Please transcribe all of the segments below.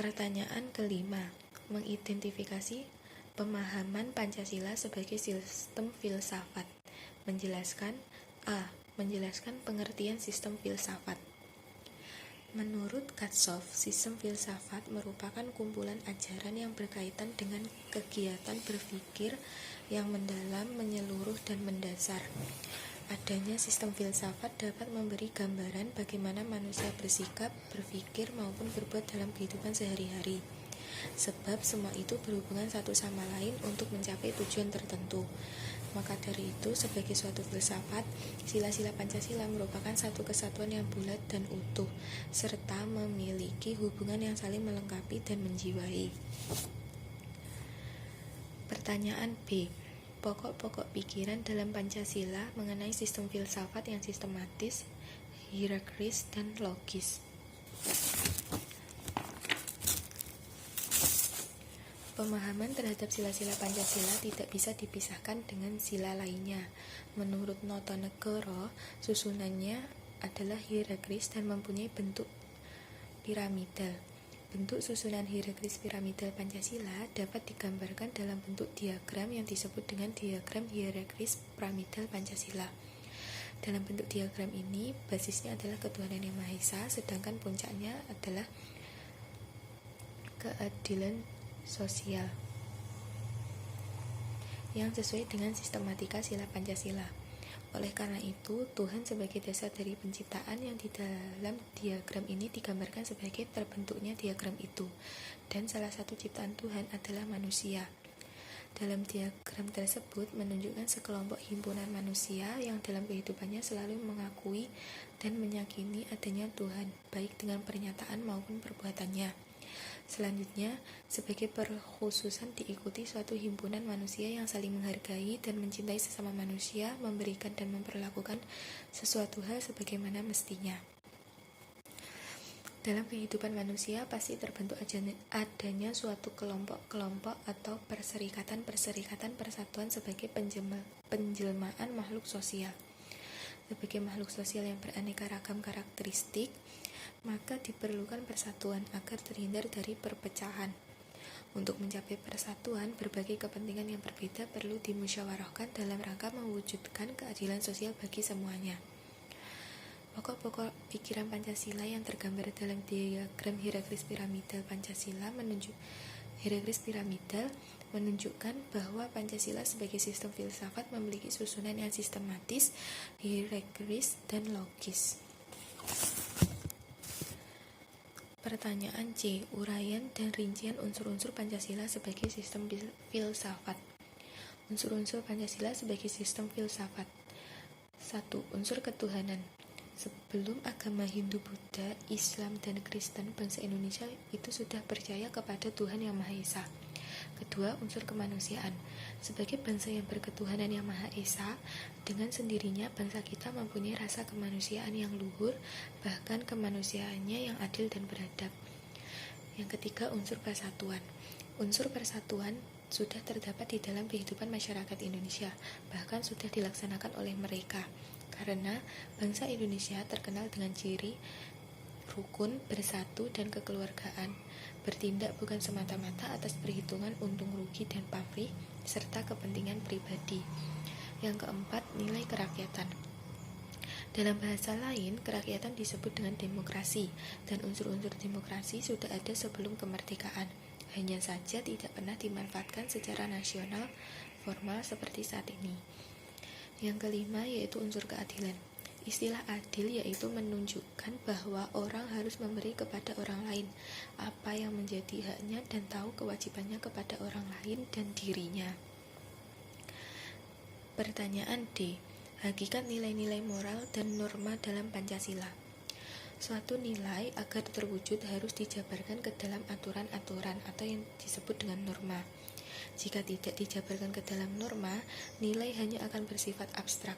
Pertanyaan kelima, mengidentifikasi pemahaman Pancasila sebagai sistem filsafat. Menjelaskan A. Menjelaskan pengertian sistem filsafat. Menurut Katsov, sistem filsafat merupakan kumpulan ajaran yang berkaitan dengan kegiatan berpikir yang mendalam, menyeluruh, dan mendasar. Adanya sistem filsafat dapat memberi gambaran bagaimana manusia bersikap, berpikir, maupun berbuat dalam kehidupan sehari-hari. Sebab semua itu berhubungan satu sama lain untuk mencapai tujuan tertentu. Maka dari itu, sebagai suatu filsafat, sila-sila Pancasila merupakan satu kesatuan yang bulat dan utuh, serta memiliki hubungan yang saling melengkapi dan menjiwai. Pertanyaan B. Pokok-pokok pikiran dalam Pancasila mengenai sistem filsafat yang sistematis, hierarkis, dan logis. Pemahaman terhadap sila-sila Pancasila tidak bisa dipisahkan dengan sila lainnya. Menurut Notonegoro, susunannya adalah hierarkis dan mempunyai bentuk piramidal. Bentuk susunan hierarkis piramidal Pancasila dapat digambarkan dalam bentuk diagram yang disebut dengan diagram hierarkis piramidal Pancasila. Dalam bentuk diagram ini, basisnya adalah ketuhanan yang Maha Esa, sedangkan puncaknya adalah keadilan sosial yang sesuai dengan sistematika sila Pancasila. Oleh karena itu, Tuhan sebagai dasar dari penciptaan yang di dalam diagram ini digambarkan sebagai terbentuknya diagram itu, dan salah satu ciptaan Tuhan adalah manusia. Dalam diagram tersebut menunjukkan sekelompok himpunan manusia yang dalam kehidupannya selalu mengakui dan meyakini adanya Tuhan, baik dengan pernyataan maupun perbuatannya. Selanjutnya, sebagai perkhususan diikuti suatu himpunan manusia yang saling menghargai dan mencintai sesama manusia, memberikan dan memperlakukan sesuatu hal sebagaimana mestinya. Dalam kehidupan manusia pasti terbentuk adanya suatu kelompok-kelompok atau perserikatan-perserikatan persatuan sebagai penjelmaan makhluk sosial. Sebagai makhluk sosial yang beraneka ragam karakteristik, maka diperlukan persatuan agar terhindar dari perpecahan. Untuk mencapai persatuan, berbagai kepentingan yang berbeda perlu dimusyawarahkan dalam rangka mewujudkan keadilan sosial bagi semuanya. Pokok-pokok pikiran Pancasila yang tergambar dalam diagram hierarkis piramidal Pancasila menunjukkan bahwa Pancasila sebagai sistem filsafat memiliki susunan yang sistematis, hierarkis, dan logis. Pertanyaan C. Uraian dan rincian unsur-unsur Pancasila sebagai sistem filsafat. Unsur-unsur Pancasila sebagai sistem filsafat. 1. Unsur ketuhanan. Sebelum agama Hindu, Buddha, Islam, dan Kristen, bangsa Indonesia itu sudah percaya kepada Tuhan yang Maha Esa. Kedua, unsur kemanusiaan. Sebagai bangsa yang berketuhanan yang Maha Esa, dengan sendirinya bangsa kita mempunyai rasa kemanusiaan yang luhur, bahkan kemanusiaannya yang adil dan beradab. Yang ketiga, unsur persatuan. Unsur persatuan sudah terdapat di dalam kehidupan masyarakat Indonesia, bahkan sudah dilaksanakan oleh mereka, karena bangsa Indonesia terkenal dengan ciri rukun, bersatu, dan kekeluargaan, bertindak bukan semata-mata atas perhitungan untung rugi dan pamrih, serta kepentingan pribadi. Yang keempat, nilai kerakyatan. Dalam bahasa lain, kerakyatan disebut dengan demokrasi, dan unsur-unsur demokrasi sudah ada sebelum kemerdekaan, hanya saja tidak pernah dimanfaatkan secara nasional formal seperti saat ini. Yang kelima, yaitu unsur keadilan. Istilah adil yaitu menunjukkan bahwa orang harus memberi kepada orang lain apa yang menjadi haknya dan tahu kewajibannya kepada orang lain dan dirinya. Pertanyaan D. Hakikat nilai-nilai moral dan norma dalam Pancasila. Suatu nilai agar terwujud harus dijabarkan ke dalam aturan-aturan atau yang disebut dengan norma. Jika tidak dijabarkan ke dalam norma, nilai hanya akan bersifat abstrak.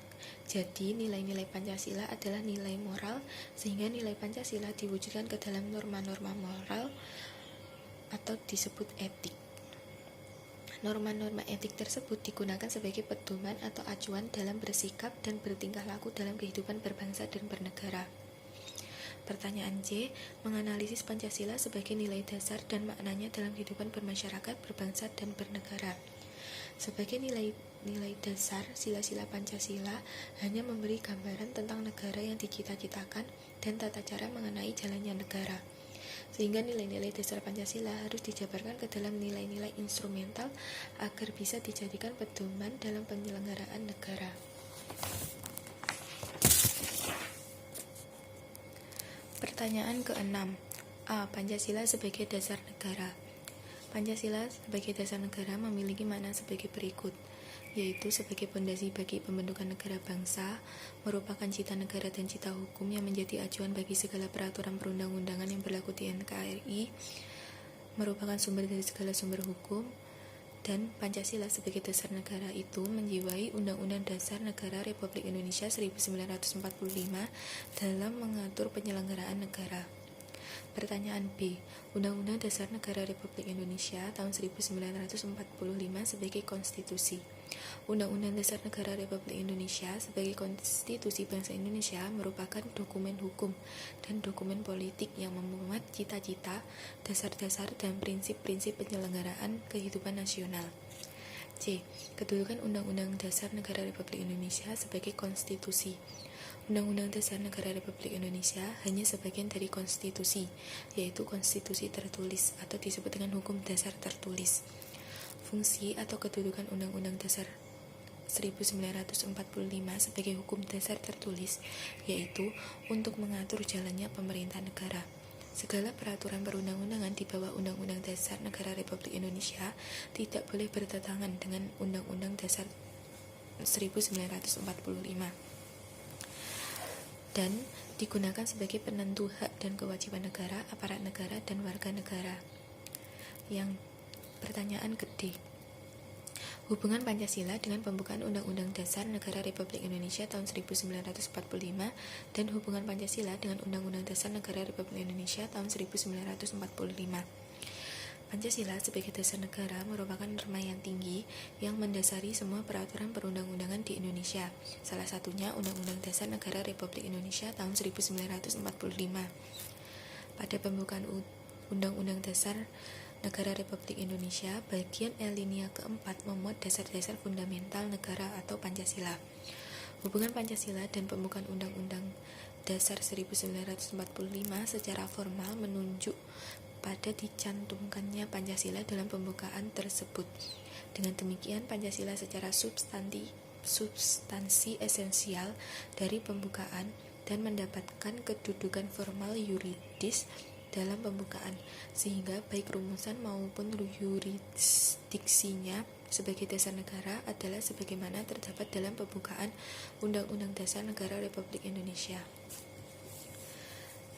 Jadi, nilai-nilai Pancasila adalah nilai moral, sehingga nilai Pancasila diwujudkan ke dalam norma-norma moral atau disebut etik. Norma-norma etik tersebut digunakan sebagai pedoman atau acuan dalam bersikap dan bertingkah laku dalam kehidupan berbangsa dan bernegara. Pertanyaan C. Menganalisis Pancasila sebagai nilai dasar dan maknanya dalam kehidupan bermasyarakat, berbangsa, dan bernegara. Sebagai nilai dasar, sila-sila Pancasila hanya memberi gambaran tentang negara yang dicita-citakan dan tata cara mengenai jalannya negara. Sehingga nilai-nilai dasar Pancasila harus dijabarkan ke dalam nilai-nilai instrumental agar bisa dijadikan pedoman dalam penyelenggaraan negara. Pertanyaan ke-6. A. Pancasila sebagai dasar negara. Pancasila sebagai dasar negara memiliki makna sebagai berikut, yaitu sebagai pondasi bagi pembentukan negara bangsa, merupakan cita negara dan cita hukum yang menjadi acuan bagi segala peraturan perundang-undangan yang berlaku di NKRI, merupakan sumber dari segala sumber hukum, dan Pancasila sebagai dasar negara itu menjiwai Undang-Undang Dasar Negara Republik Indonesia 1945 dalam mengatur penyelenggaraan negara. Pertanyaan B. Undang-Undang Dasar Negara Republik Indonesia tahun 1945 sebagai konstitusi. Undang-Undang Dasar Negara Republik Indonesia sebagai konstitusi bangsa Indonesia merupakan dokumen hukum dan dokumen politik yang memuat cita-cita, dasar-dasar, dan prinsip-prinsip penyelenggaraan kehidupan nasional. C. Kedudukan Undang-Undang Dasar Negara Republik Indonesia sebagai konstitusi. Undang-Undang Dasar Negara Republik Indonesia hanya sebagian dari konstitusi, yaitu konstitusi tertulis atau disebut dengan hukum dasar tertulis. Fungsi atau kedudukan Undang-Undang Dasar 1945 sebagai hukum dasar tertulis yaitu untuk mengatur jalannya pemerintah negara. Segala peraturan perundang-undangan di bawah Undang-Undang Dasar Negara Republik Indonesia tidak boleh bertentangan dengan Undang-Undang Dasar 1945 dan digunakan sebagai penentu hak dan kewajiban negara, aparat negara, dan warga negara. Yang pertanyaan D. Hubungan Pancasila dengan pembukaan Undang-Undang Dasar Negara Republik Indonesia tahun 1945 dan hubungan Pancasila dengan Undang-Undang Dasar Negara Republik Indonesia tahun 1945. Pancasila sebagai dasar negara merupakan norma yang tinggi yang mendasari semua peraturan perundang-undangan di Indonesia. Salah satunya Undang-Undang Dasar Negara Republik Indonesia tahun 1945. Pada pembukaan Undang-Undang Dasar Negara Republik Indonesia, bagian alinea keempat memuat dasar-dasar fundamental negara atau Pancasila. Hubungan Pancasila dan pembukaan Undang-Undang Dasar 1945 secara formal menunjuk pada dicantumkannya Pancasila dalam pembukaan tersebut. Dengan demikian, Pancasila secara substansi esensial dari pembukaan dan mendapatkan kedudukan formal yuridis dalam pembukaan, sehingga baik rumusan maupun yurisdiksinya sebagai dasar negara adalah sebagaimana terdapat dalam pembukaan Undang-Undang Dasar Negara Republik Indonesia.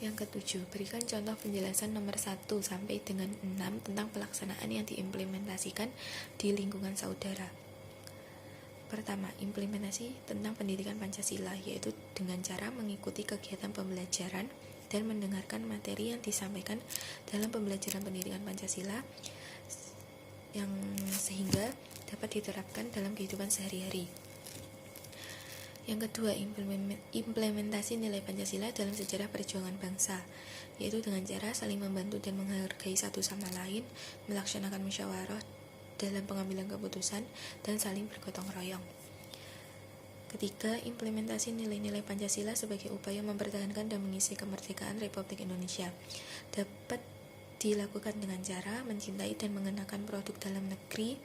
Yang ketujuh, berikan contoh penjelasan nomor 1 sampai dengan 6 tentang pelaksanaan yang diimplementasikan di lingkungan saudara. Pertama, implementasi tentang pendidikan Pancasila, yaitu dengan cara mengikuti kegiatan pembelajaran dan mendengarkan materi yang disampaikan dalam pembelajaran pendidikan Pancasila yang sehingga dapat diterapkan dalam kehidupan sehari-hari. Yang kedua, implementasi nilai Pancasila dalam sejarah perjuangan bangsa, yaitu dengan cara saling membantu dan menghargai satu sama lain, melaksanakan musyawarah dalam pengambilan keputusan, dan saling bergotong royong. Ketiga, implementasi nilai-nilai Pancasila sebagai upaya mempertahankan dan mengisi kemerdekaan Republik Indonesia dapat dilakukan dengan cara mencintai dan mengenakan produk dalam negeri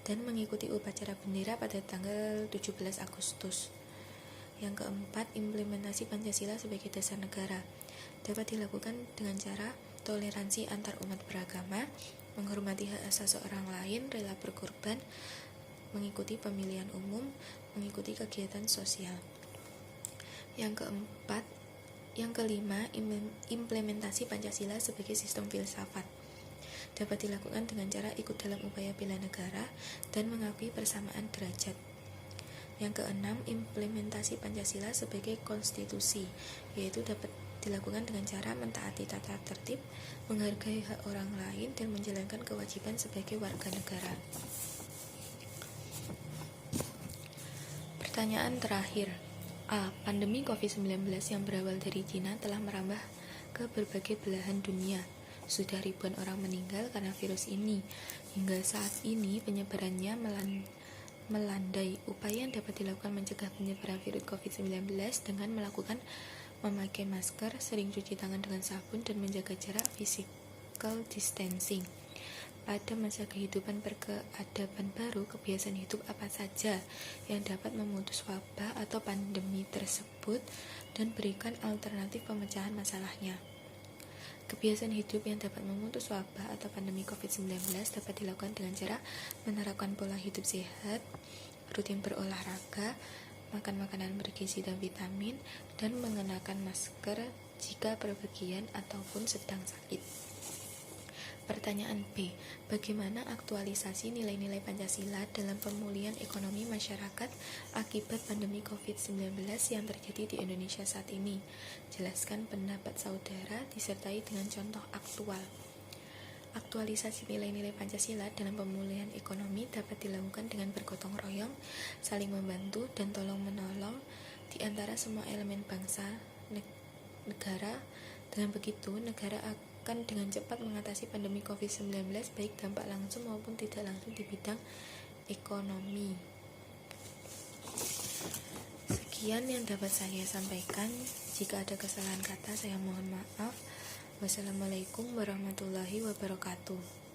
dan mengikuti upacara bendera pada tanggal 17 Agustus. Yang keempat, implementasi Pancasila sebagai dasar negara dapat dilakukan dengan cara toleransi antar umat beragama, menghormati hak asasi orang lain, rela berkorban, mengikuti pemilihan umum, mengikuti kegiatan sosial. Yang kelima, implementasi Pancasila sebagai sistem filsafat dapat dilakukan dengan cara ikut dalam upaya bela negara dan mengakui persamaan derajat. Yang keenam, implementasi Pancasila sebagai konstitusi, yaitu dapat dilakukan dengan cara mentaati tata tertib, menghargai hak orang lain, dan menjalankan kewajiban sebagai warga negara. Pertanyaan terakhir, A. Pandemi COVID-19 yang berawal dari Cina telah merambah ke berbagai belahan dunia. Sudah ribuan orang meninggal karena virus ini. Hingga saat ini penyebarannya melandai. Upaya yang dapat dilakukan mencegah penyebaran virus COVID-19 dengan memakai masker, sering cuci tangan dengan sabun, dan menjaga jarak physical distancing. Pada masa kehidupan berkeadaban baru, kebiasaan hidup apa saja yang dapat memutus wabah atau pandemi tersebut dan berikan alternatif pemecahan masalahnya. Kebiasaan hidup yang dapat memutus wabah atau pandemi COVID-19 dapat dilakukan dengan cara menerapkan pola hidup sehat, rutin berolahraga, makan makanan bergizi dan vitamin, dan mengenakan masker jika berpergian ataupun sedang sakit. Pertanyaan B. Bagaimana aktualisasi nilai-nilai Pancasila dalam pemulihan ekonomi masyarakat akibat pandemi COVID-19 yang terjadi di Indonesia saat ini? Jelaskan pendapat saudara disertai dengan contoh aktual. Aktualisasi nilai-nilai Pancasila dalam pemulihan ekonomi dapat dilakukan dengan bergotong royong, saling membantu, dan tolong-menolong di antara semua elemen bangsa, negara. Dengan begitu, negara akan dengan cepat mengatasi pandemi COVID-19 baik dampak langsung maupun tidak langsung di bidang ekonomi. Sekian yang dapat saya sampaikan. Jika ada kesalahan kata, saya mohon maaf. Wassalamualaikum warahmatullahi wabarakatuh.